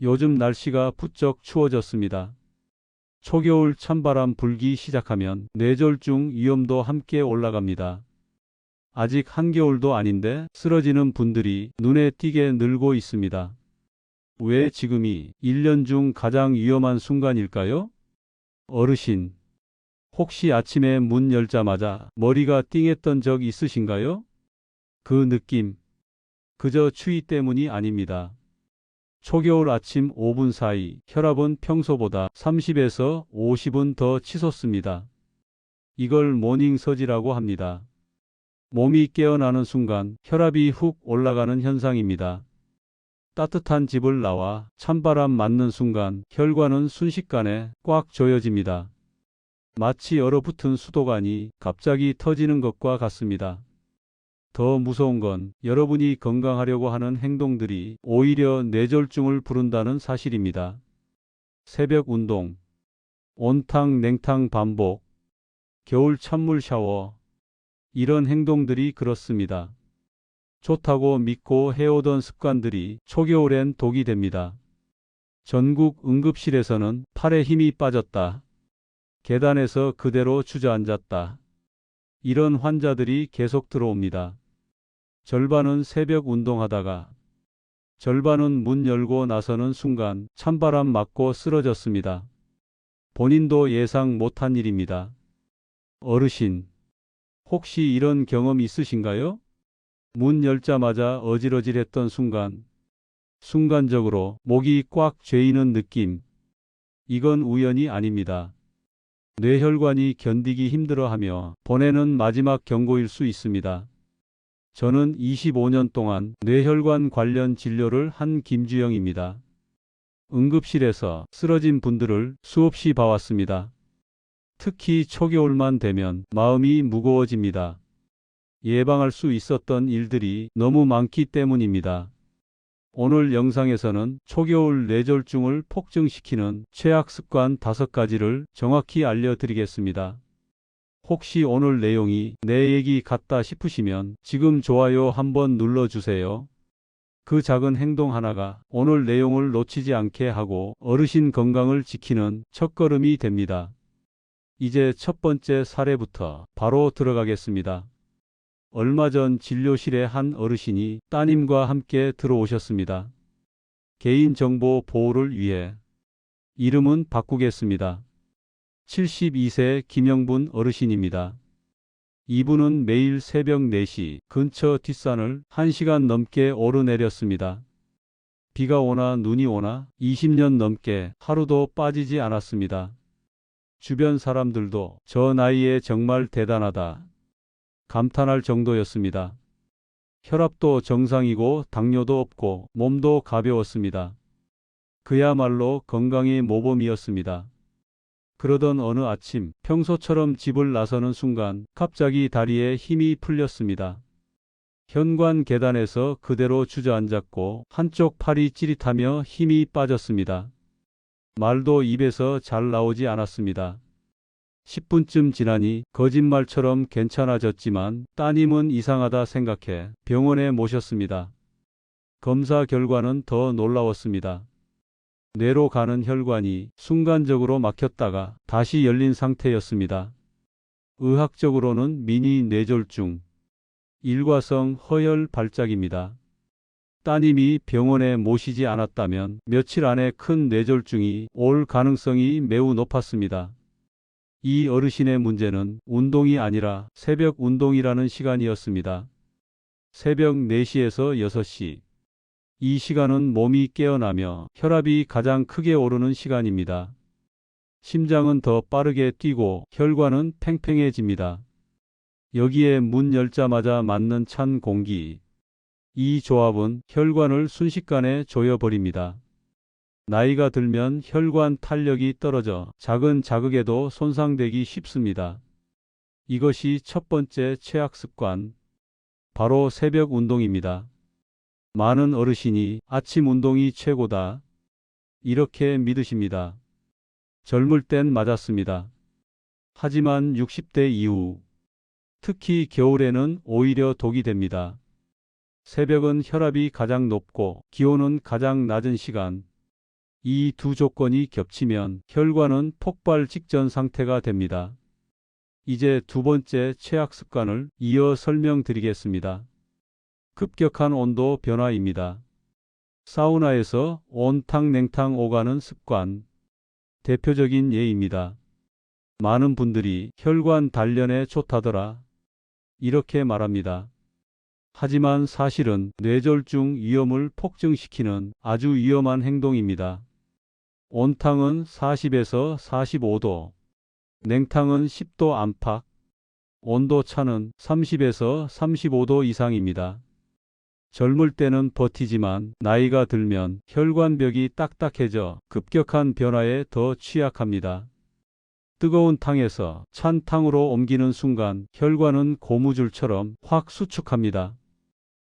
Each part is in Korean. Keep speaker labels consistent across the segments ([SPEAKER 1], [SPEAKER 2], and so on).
[SPEAKER 1] 요즘 날씨가 부쩍 추워졌습니다. 초겨울 찬바람 불기 시작하면 뇌졸중 위험도 함께 올라갑니다. 아직 한겨울도 아닌데 쓰러지는 분들이 눈에 띄게 늘고 있습니다. 왜 지금이 1년 중 가장 위험한 순간일까요? 어르신, 혹시 아침에 문 열자마자 머리가 띵했던 적 있으신가요? 그 느낌, 그저 추위 때문이 아닙니다. 초겨울 아침 5분 사이 혈압은 평소보다 30에서 50은 더 치솟습니다. 이걸 모닝서지라고 합니다. 몸이 깨어나는 순간 혈압이 훅 올라가는 현상입니다. 따뜻한 집을 나와 찬바람 맞는 순간 혈관은 순식간에 꽉 조여집니다. 마치 얼어붙은 수도관이 갑자기 터지는 것과 같습니다. 더 무서운 건 여러분이 건강하려고 하는 행동들이 오히려 뇌졸중을 부른다는 사실입니다. 새벽 운동, 온탕 냉탕 반복, 겨울 찬물 샤워, 이런 행동들이 그렇습니다. 좋다고 믿고 해오던 습관들이 초겨울엔 독이 됩니다. 전국 응급실에서는 팔에 힘이 빠졌다, 계단에서 그대로 주저앉았다, 이런 환자들이 계속 들어옵니다. 절반은 새벽 운동하다가, 절반은 문 열고 나서는 순간 찬바람 맞고 쓰러졌습니다. 본인도 예상 못한 일입니다. 어르신, 혹시 이런 경험 있으신가요? 문 열자마자 어질어질했던 순간, 순간적으로 목이 꽉 죄이는 느낌. 이건 우연이 아닙니다. 뇌혈관이 견디기 힘들어하며 보내는 마지막 경고일 수 있습니다. 저는 25년 동안 뇌혈관 관련 진료를 한 김주영입니다. 응급실에서 쓰러진 분들을 수없이 봐왔습니다. 특히 초겨울만 되면 마음이 무거워집니다. 예방할 수 있었던 일들이 너무 많기 때문입니다. 오늘 영상에서는 초겨울 뇌졸중을 폭증시키는 최악 습관 5가지를 정확히 알려드리겠습니다. 혹시 오늘 내용이 내 얘기 같다 싶으시면 지금 좋아요 한번 눌러주세요. 그 작은 행동 하나가 오늘 내용을 놓치지 않게 하고 어르신 건강을 지키는 첫걸음이 됩니다. 이제 첫 번째 사례부터 바로 들어가겠습니다. 얼마 전 진료실에 한 어르신이 따님과 함께 들어오셨습니다. 개인정보 보호를 위해 이름은 바꾸겠습니다. 72세 김영분 어르신입니다. 이분은 매일 새벽 4시 근처 뒷산을 1시간 넘게 오르내렸습니다. 비가 오나 눈이 오나 20년 넘게 하루도 빠지지 않았습니다. 주변 사람들도 저 나이에 정말 대단하다 감탄할 정도였습니다. 혈압도 정상이고 당뇨도 없고 몸도 가벼웠습니다. 그야말로 건강의 모범이었습니다. 그러던 어느 아침 평소처럼 집을 나서는 순간 갑자기 다리에 힘이 풀렸습니다. 현관 계단에서 그대로 주저앉았고 한쪽 팔이 찌릿하며 힘이 빠졌습니다. 말도 입에서 잘 나오지 않았습니다. 10분쯤 지나니 거짓말처럼 괜찮아졌지만 따님은 이상하다 생각해 병원에 모셨습니다. 검사 결과는 더 놀라웠습니다. 뇌로 가는 혈관이 순간적으로 막혔다가 다시 열린 상태였습니다. 의학적으로는 미니 뇌졸중, 일과성 허혈 발작입니다. 따님이 병원에 모시지 않았다면 며칠 안에 큰 뇌졸중이 올 가능성이 매우 높았습니다. 이 어르신의 문제는 운동이 아니라 새벽 운동이라는 시간이었습니다. 새벽 4시에서 6시. 이 시간은 몸이 깨어나며 혈압이 가장 크게 오르는 시간입니다. 심장은 더 빠르게 뛰고 혈관은 팽팽해집니다. 여기에 문 열자마자 맞는 찬 공기. 이 조합은 혈관을 순식간에 조여버립니다. 나이가 들면 혈관 탄력이 떨어져 작은 자극에도 손상되기 쉽습니다. 이것이 첫 번째 최악 습관, 바로 새벽 운동입니다. 많은 어르신이 아침 운동이 최고다, 이렇게 믿으십니다. 젊을 땐 맞았습니다. 하지만 60대 이후, 특히 겨울에는 오히려 독이 됩니다. 새벽은 혈압이 가장 높고 기온은 가장 낮은 시간, 이 두 조건이 겹치면 혈관은 폭발 직전 상태가 됩니다. 이제 두 번째 최악 습관을 이어 설명드리겠습니다. 급격한 온도 변화입니다. 사우나에서 온탕 냉탕 오가는 습관. 대표적인 예입니다. 많은 분들이 혈관 단련에 좋다더라 이렇게 말합니다. 하지만 사실은 뇌졸중 위험을 폭증시키는 아주 위험한 행동입니다. 온탕은 40에서 45도, 냉탕은 10도 안팎, 온도 차는 30에서 35도 이상입니다. 젊을 때는 버티지만 나이가 들면 혈관벽이 딱딱해져 급격한 변화에 더 취약합니다. 뜨거운 탕에서 찬 탕으로 옮기는 순간 혈관은 고무줄처럼 확 수축합니다.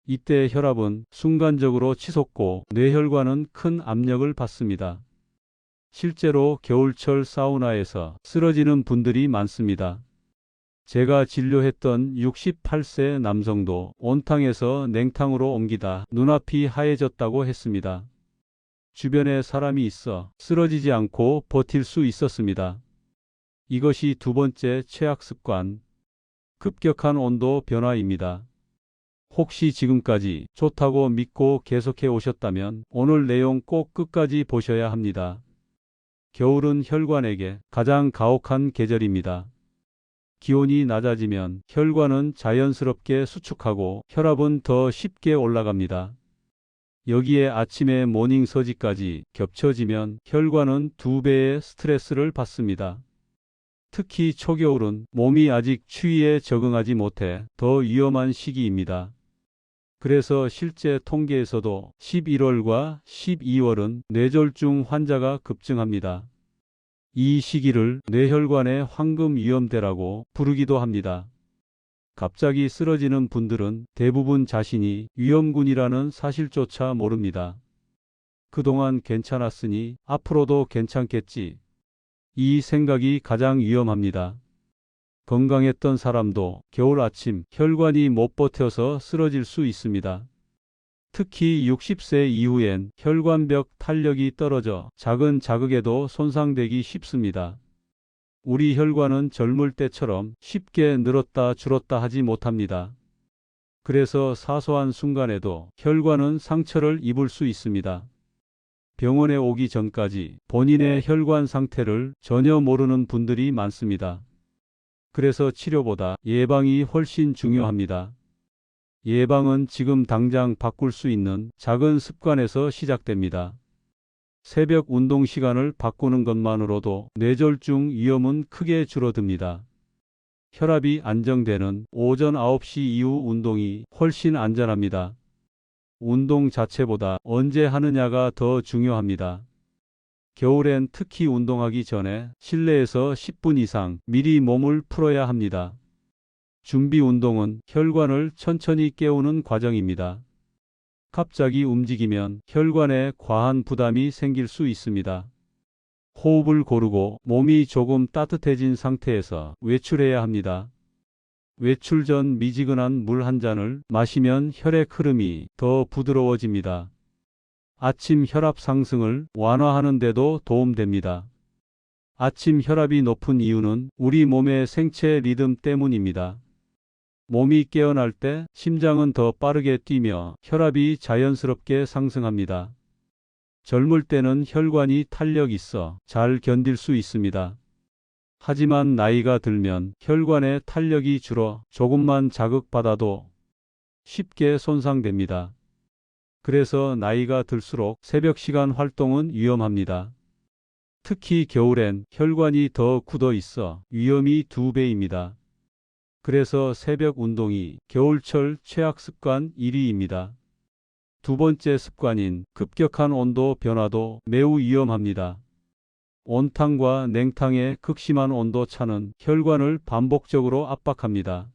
[SPEAKER 1] 이때 혈압은 순간적으로 치솟고 뇌혈관은 큰 압력을 받습니다. 실제로 겨울철 사우나에서 쓰러지는 분들이 많습니다. 제가 진료했던 68세 남성도 온탕에서 냉탕으로 옮기다 눈앞이 하얘졌다고 했습니다. 주변에 사람이 있어 쓰러지지 않고 버틸 수 있었습니다. 이것이 두 번째 최악 습관, 급격한 온도 변화입니다. 혹시 지금까지 좋다고 믿고 계속해 오셨다면 오늘 내용 꼭 끝까지 보셔야 합니다. 겨울은 혈관에게 가장 가혹한 계절입니다. 기온이 낮아지면 혈관은 자연스럽게 수축하고 혈압은 더 쉽게 올라갑니다. 여기에 아침에 모닝서지까지 겹쳐지면 혈관은 2배의 스트레스를 받습니다. 특히 초겨울은 몸이 아직 추위에 적응하지 못해 더 위험한 시기입니다. 그래서 실제 통계에서도 11월과 12월은 뇌졸중 환자가 급증합니다. 이 시기를 뇌혈관의 황금 위험대라고 부르기도 합니다. 갑자기 쓰러지는 분들은 대부분 자신이 위험군이라는 사실조차 모릅니다. 그동안 괜찮았으니 앞으로도 괜찮겠지. 이 생각이 가장 위험합니다. 건강했던 사람도 겨울 아침 혈관이 못 버텨서 쓰러질 수 있습니다. 특히 60세 이후엔 혈관벽 탄력이 떨어져 작은 자극에도 손상되기 쉽습니다. 우리 혈관은 젊을 때처럼 쉽게 늘었다 줄었다 하지 못합니다. 그래서 사소한 순간에도 혈관은 상처를 입을 수 있습니다. 병원에 오기 전까지 본인의 혈관 상태를 전혀 모르는 분들이 많습니다. 그래서 치료보다 예방이 훨씬 중요합니다. 예방은 지금 당장 바꿀 수 있는 작은 습관에서 시작됩니다. 새벽 운동 시간을 바꾸는 것만으로도 뇌졸중 위험은 크게 줄어듭니다. 혈압이 안정되는 오전 9시 이후 운동이 훨씬 안전합니다. 운동 자체보다 언제 하느냐가 더 중요합니다. 겨울엔 특히 운동하기 전에 실내에서 10분 이상 미리 몸을 풀어야 합니다. 준비 운동은 혈관을 천천히 깨우는 과정입니다. 갑자기 움직이면 혈관에 과한 부담이 생길 수 있습니다. 호흡을 고르고 몸이 조금 따뜻해진 상태에서 외출해야 합니다. 외출 전 미지근한 물 한 잔을 마시면 혈액 흐름이 더 부드러워집니다. 아침 혈압 상승을 완화하는 데도 도움됩니다. 아침 혈압이 높은 이유는 우리 몸의 생체 리듬 때문입니다. 몸이 깨어날 때 심장은 더 빠르게 뛰며 혈압이 자연스럽게 상승합니다. 젊을 때는 혈관이 탄력 있어 잘 견딜 수 있습니다. 하지만 나이가 들면 혈관의 탄력이 줄어 조금만 자극받아도 쉽게 손상됩니다. 그래서 나이가 들수록 새벽 시간 활동은 위험합니다. 특히 겨울엔 혈관이 더 굳어 있어 위험이 2배입니다. 그래서 새벽 운동이 겨울철 최악 습관 1위입니다. 두 번째 습관인 급격한 온도 변화도 매우 위험합니다. 온탕과 냉탕의 극심한 온도 차는 혈관을 반복적으로 압박합니다.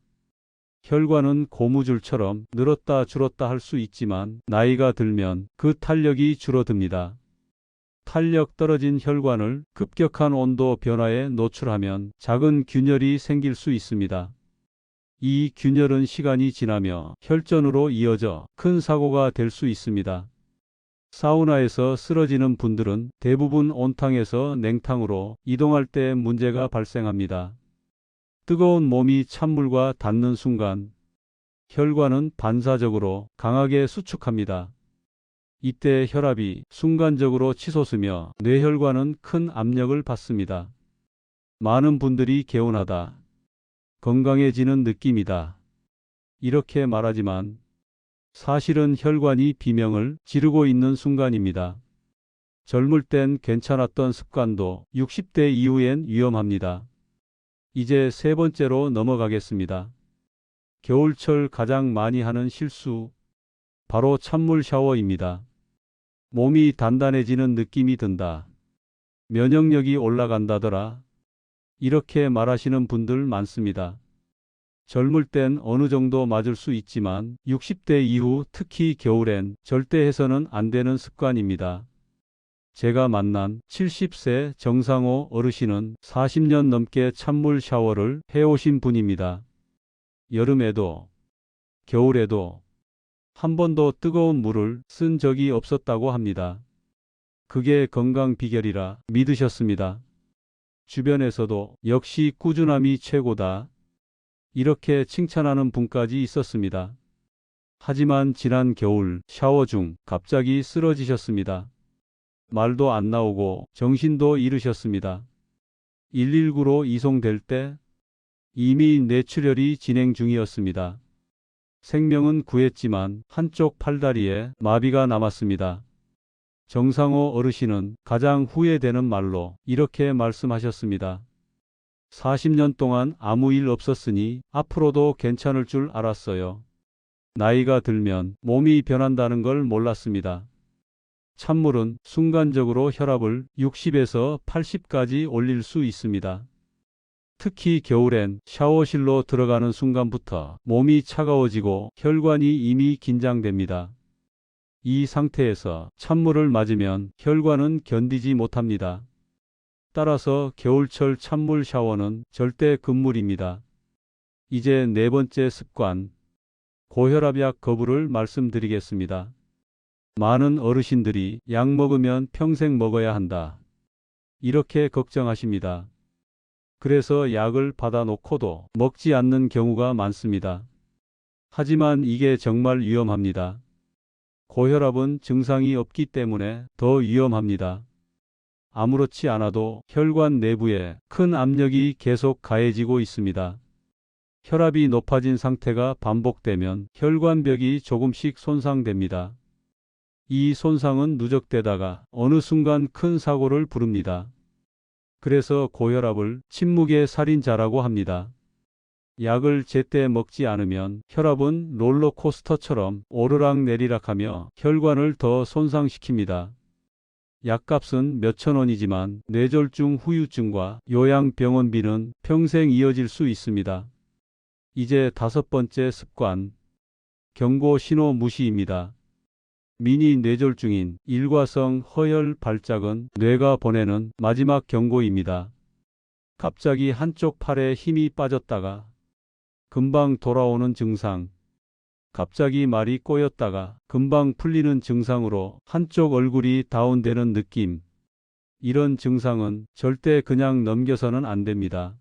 [SPEAKER 1] 혈관은 고무줄처럼 늘었다 줄었다 할 수 있지만 나이가 들면 그 탄력이 줄어듭니다. 탄력 떨어진 혈관을 급격한 온도 변화에 노출하면 작은 균열이 생길 수 있습니다. 이 균열은 시간이 지나며 혈전으로 이어져 큰 사고가 될 수 있습니다. 사우나에서 쓰러지는 분들은 대부분 온탕에서 냉탕으로 이동할 때 문제가 발생합니다. 뜨거운 몸이 찬물과 닿는 순간 혈관은 반사적으로 강하게 수축합니다. 이때 혈압이 순간적으로 치솟으며 뇌혈관은 큰 압력을 받습니다. 많은 분들이 개운하다, 건강해지는 느낌이다, 이렇게 말하지만 사실은 혈관이 비명을 지르고 있는 순간입니다. 젊을 땐 괜찮았던 습관도 60대 이후엔 위험합니다. 이제 세 번째로 넘어가겠습니다. 겨울철 가장 많이 하는 실수, 바로 찬물 샤워입니다. 몸이 단단해지는 느낌이 든다, 면역력이 올라간다더라, 이렇게 말하시는 분들 많습니다. 젊을 땐 어느 정도 맞을 수 있지만 60대 이후 특히 겨울엔 절대 해서는 안 되는 습관입니다. 제가 만난 70세 정상호 어르신은 40년 넘게 찬물 샤워를 해오신 분입니다. 여름에도 겨울에도 한 번도 뜨거운 물을 쓴 적이 없었다고 합니다. 그게 건강 비결이라 믿으셨습니다. 주변에서도 역시 꾸준함이 최고다, 이렇게 칭찬하는 분까지 있었습니다. 하지만 지난 겨울 샤워 중 갑자기 쓰러지셨습니다. 말도 안 나오고 정신도 잃으셨습니다. 119로 이송될 때 이미 뇌출혈이 진행 중이었습니다. 생명은 구했지만 한쪽 팔다리에 마비가 남았습니다. 정상호 어르신은 가장 후회되는 말로 이렇게 말씀하셨습니다. 40년 동안 아무 일 없었으니 앞으로도 괜찮을 줄 알았어요. 나이가 들면 몸이 변한다는 걸 몰랐습니다. 찬물은 순간적으로 혈압을 60에서 80까지 올릴 수 있습니다. 특히 겨울엔 샤워실로 들어가는 순간부터 몸이 차가워지고 혈관이 이미 긴장됩니다. 이 상태에서 찬물을 맞으면 혈관은 견디지 못합니다. 따라서 겨울철 찬물 샤워는 절대 금물입니다. 이제 네 번째 습관, 고혈압약 거부를 말씀드리겠습니다. 많은 어르신들이 약 먹으면 평생 먹어야 한다, 이렇게 걱정하십니다. 그래서 약을 받아놓고도 먹지 않는 경우가 많습니다. 하지만 이게 정말 위험합니다. 고혈압은 증상이 없기 때문에 더 위험합니다. 아무렇지 않아도 혈관 내부에 큰 압력이 계속 가해지고 있습니다. 혈압이 높아진 상태가 반복되면 혈관벽이 조금씩 손상됩니다. 이 손상은 누적되다가 어느 순간 큰 사고를 부릅니다. 그래서 고혈압을 침묵의 살인자라고 합니다. 약을 제때 먹지 않으면 혈압은 롤러코스터처럼 오르락내리락하며 혈관을 더 손상시킵니다. 약값은 몇천 원이지만 뇌졸중 후유증과 요양병원비는 평생 이어질 수 있습니다. 이제 다섯 번째 습관, 경고 신호 무시입니다. 미니 뇌졸중인 일과성 허혈 발작은 뇌가 보내는 마지막 경고입니다. 갑자기 한쪽 팔에 힘이 빠졌다가 금방 돌아오는 증상, 갑자기 말이 꼬였다가 금방 풀리는 증상으로 한쪽 얼굴이 다운되는 느낌, 이런 증상은 절대 그냥 넘겨서는 안 됩니다.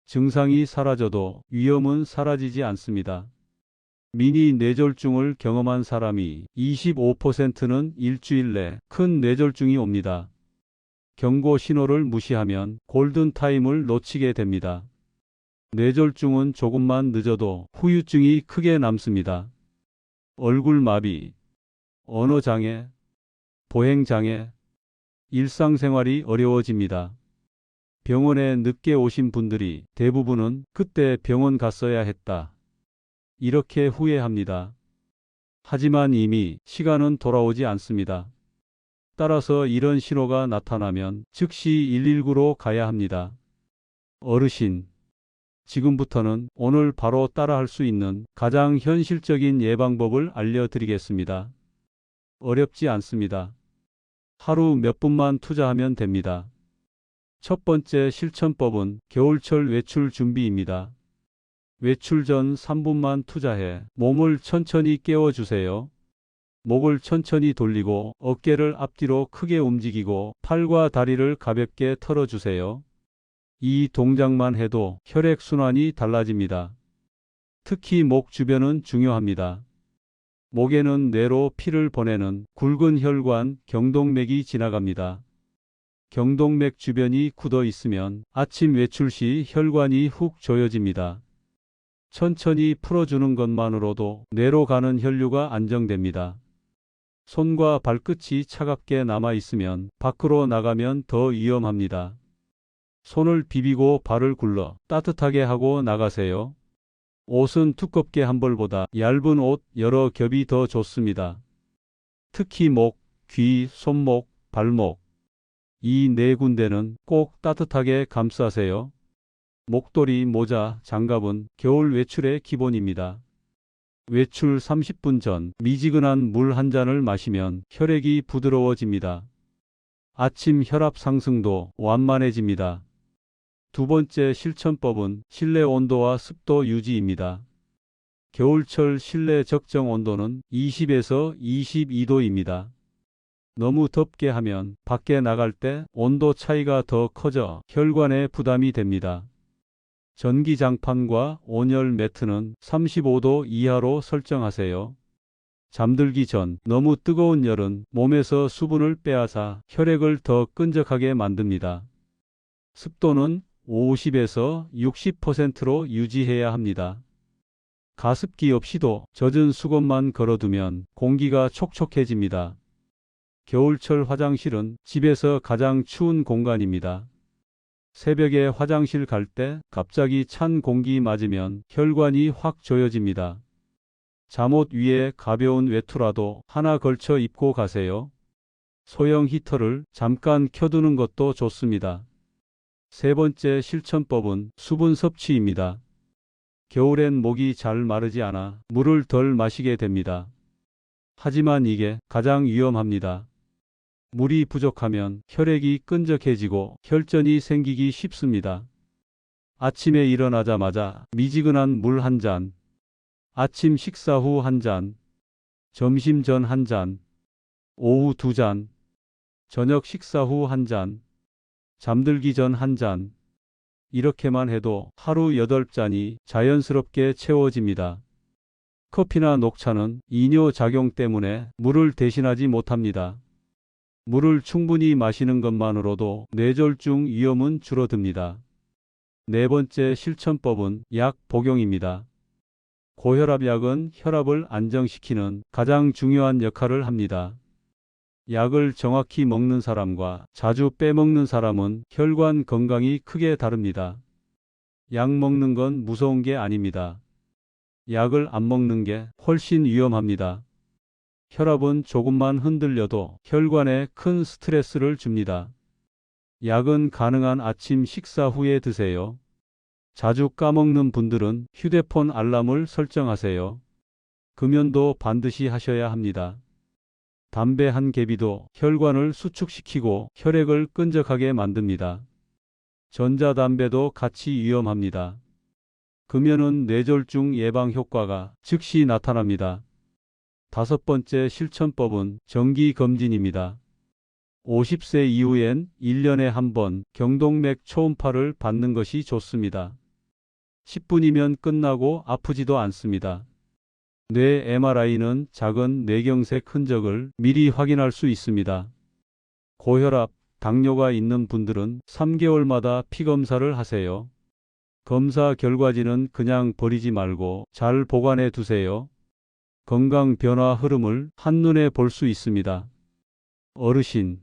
[SPEAKER 1] 증상이 사라져도 위험은 사라지지 않습니다. 미니 뇌졸중을 경험한 사람이 25%는 일주일 내 큰 뇌졸중이 옵니다. 경고 신호를 무시하면 골든타임을 놓치게 됩니다. 뇌졸중은 조금만 늦어도 후유증이 크게 남습니다. 얼굴 마비, 언어장애, 보행장애, 일상생활이 어려워집니다. 병원에 늦게 오신 분들이 대부분은 그때 병원 갔어야 했다, 이렇게 후회합니다. 하지만 이미 시간은 돌아오지 않습니다. 따라서 이런 신호가 나타나면 즉시 119로 가야 합니다. 어르신, 지금부터는 오늘 바로 따라할 수 있는 가장 현실적인 예방법을 알려드리겠습니다. 어렵지 않습니다. 하루 몇 분만 투자하면 됩니다. 첫 번째 실천법은 겨울철 외출 준비입니다. 외출 전 3분만 투자해 몸을 천천히 깨워주세요. 목을 천천히 돌리고 어깨를 앞뒤로 크게 움직이고 팔과 다리를 가볍게 털어주세요. 이 동작만 해도 혈액순환이 달라집니다. 특히 목 주변은 중요합니다. 목에는 뇌로 피를 보내는 굵은 혈관 경동맥이 지나갑니다. 경동맥 주변이 굳어 있으면 아침 외출 시 혈관이 훅 조여집니다. 천천히 풀어주는 것만으로도 뇌로 가는 혈류가 안정됩니다. 손과 발끝이 차갑게 남아 있으면 밖으로 나가면 더 위험합니다. 손을 비비고 발을 굴러 따뜻하게 하고 나가세요. 옷은 두껍게 한 벌보다 얇은 옷 여러 겹이 더 좋습니다. 특히 목, 귀, 손목, 발목 이 네 군데는 꼭 따뜻하게 감싸세요. 목도리, 모자, 장갑은 겨울 외출의 기본입니다. 외출 30분 전 미지근한 물 한 잔을 마시면 혈액이 부드러워집니다. 아침 혈압 상승도 완만해집니다. 두 번째 실천법은 실내 온도와 습도 유지입니다. 겨울철 실내 적정 온도는 20에서 22도입니다. 너무 덥게 하면 밖에 나갈 때 온도 차이가 더 커져 혈관에 부담이 됩니다. 전기장판과 온열 매트는 35도 이하로 설정하세요. 잠들기 전 너무 뜨거운 열은 몸에서 수분을 빼앗아 혈액을 더 끈적하게 만듭니다. 습도는 50에서 60%로 유지해야 합니다. 가습기 없이도 젖은 수건만 걸어두면 공기가 촉촉해집니다. 겨울철 화장실은 집에서 가장 추운 공간입니다. 새벽에 화장실 갈 때 갑자기 찬 공기 맞으면 혈관이 확 조여집니다. 잠옷 위에 가벼운 외투라도 하나 걸쳐 입고 가세요. 소형 히터를 잠깐 켜두는 것도 좋습니다. 세 번째 실천법은 수분 섭취입니다. 겨울엔 목이 잘 마르지 않아 물을 덜 마시게 됩니다. 하지만 이게 가장 위험합니다. 물이 부족하면 혈액이 끈적해지고 혈전이 생기기 쉽습니다. 아침에 일어나자마자 미지근한 물 한 잔, 아침 식사 후 한 잔, 점심 전 한 잔, 오후 2잔, 저녁 식사 후 한 잔, 잠들기 전 한 잔. 이렇게만 해도 하루 8잔이 자연스럽게 채워집니다. 커피나 녹차는 이뇨 작용 때문에 물을 대신하지 못합니다. 물을 충분히 마시는 것만으로도 뇌졸중 위험은 줄어듭니다. 네 번째 실천법은 약 복용입니다. 고혈압 약은 혈압을 안정시키는 가장 중요한 역할을 합니다. 약을 정확히 먹는 사람과 자주 빼먹는 사람은 혈관 건강이 크게 다릅니다. 약 먹는 건 무서운 게 아닙니다. 약을 안 먹는 게 훨씬 위험합니다. 혈압은 조금만 흔들려도 혈관에 큰 스트레스를 줍니다. 약은 가능한 아침 식사 후에 드세요. 자주 까먹는 분들은 휴대폰 알람을 설정하세요. 금연도 반드시 하셔야 합니다. 담배 한 개비도 혈관을 수축시키고 혈액을 끈적하게 만듭니다. 전자담배도 같이 위험합니다. 금연은 뇌졸중 예방 효과가 즉시 나타납니다. 다섯 번째 실천법은 정기검진입니다. 50세 이후엔 1년에 한 번 경동맥 초음파를 받는 것이 좋습니다. 10분이면 끝나고 아프지도 않습니다. 뇌 MRI는 작은 뇌경색 흔적을 미리 확인할 수 있습니다. 고혈압, 당뇨가 있는 분들은 3개월마다 피검사를 하세요. 검사 결과지는 그냥 버리지 말고 잘 보관해 두세요. 건강 변화 흐름을 한눈에 볼 수 있습니다. 어르신,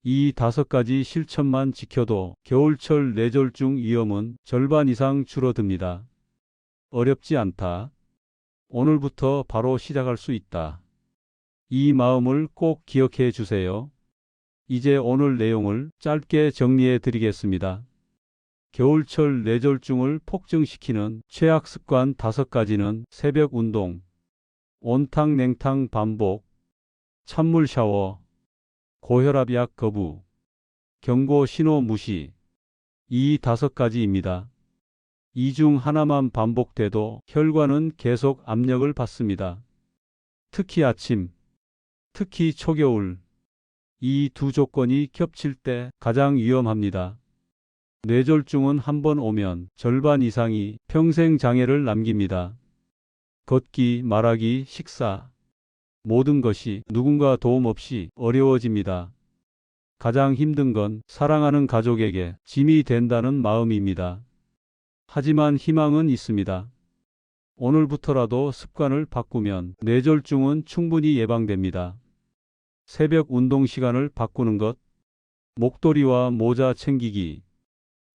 [SPEAKER 1] 이 5가지 실천만 지켜도 겨울철 뇌졸중 위험은 절반 이상 줄어듭니다. 어렵지 않다. 오늘부터 바로 시작할 수 있다. 이 마음을 꼭 기억해 주세요. 이제 오늘 내용을 짧게 정리해 드리겠습니다. 겨울철 뇌졸중을 폭증시키는 최악 습관 5가지는 새벽 운동, 온탕 냉탕 반복, 찬물 샤워, 고혈압 약 거부, 경고 신호 무시. 이 5가지입니다. 이 중 하나만 반복돼도 혈관은 계속 압력을 받습니다. 특히 아침, 특히 초겨울. 이 두 조건이 겹칠 때 가장 위험합니다. 뇌졸중은 한번 오면 절반 이상이 평생 장애를 남깁니다. 걷기, 말하기, 식사. 모든 것이 누군가 도움 없이 어려워집니다. 가장 힘든 건 사랑하는 가족에게 짐이 된다는 마음입니다. 하지만 희망은 있습니다. 오늘부터라도 습관을 바꾸면 뇌졸중은 충분히 예방됩니다. 새벽 운동 시간을 바꾸는 것, 목도리와 모자 챙기기,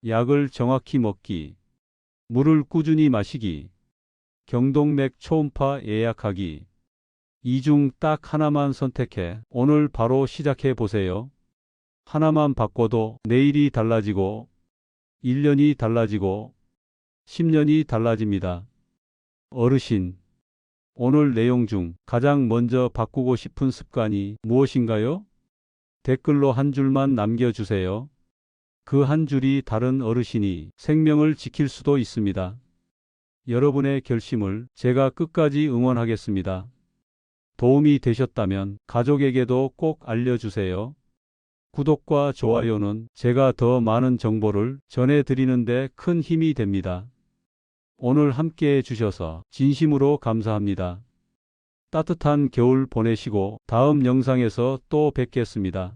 [SPEAKER 1] 약을 정확히 먹기, 물을 꾸준히 마시기, 경동맥 초음파 예약하기. 이 중 딱 하나만 선택해 오늘 바로 시작해 보세요. 하나만 바꿔도 내일이 달라지고 1년이 달라지고 10년이 달라집니다. 어르신, 오늘 내용 중 가장 먼저 바꾸고 싶은 습관이 무엇인가요? 댓글로 한 줄만 남겨주세요. 그 한 줄이 다른 어르신이 생명을 지킬 수도 있습니다. 여러분의 결심을 제가 끝까지 응원하겠습니다. 도움이 되셨다면 가족에게도 꼭 알려주세요. 구독과 좋아요는 제가 더 많은 정보를 전해드리는 데 큰 힘이 됩니다. 오늘 함께 해주셔서 진심으로 감사합니다. 따뜻한 겨울 보내시고 다음 영상에서 또 뵙겠습니다.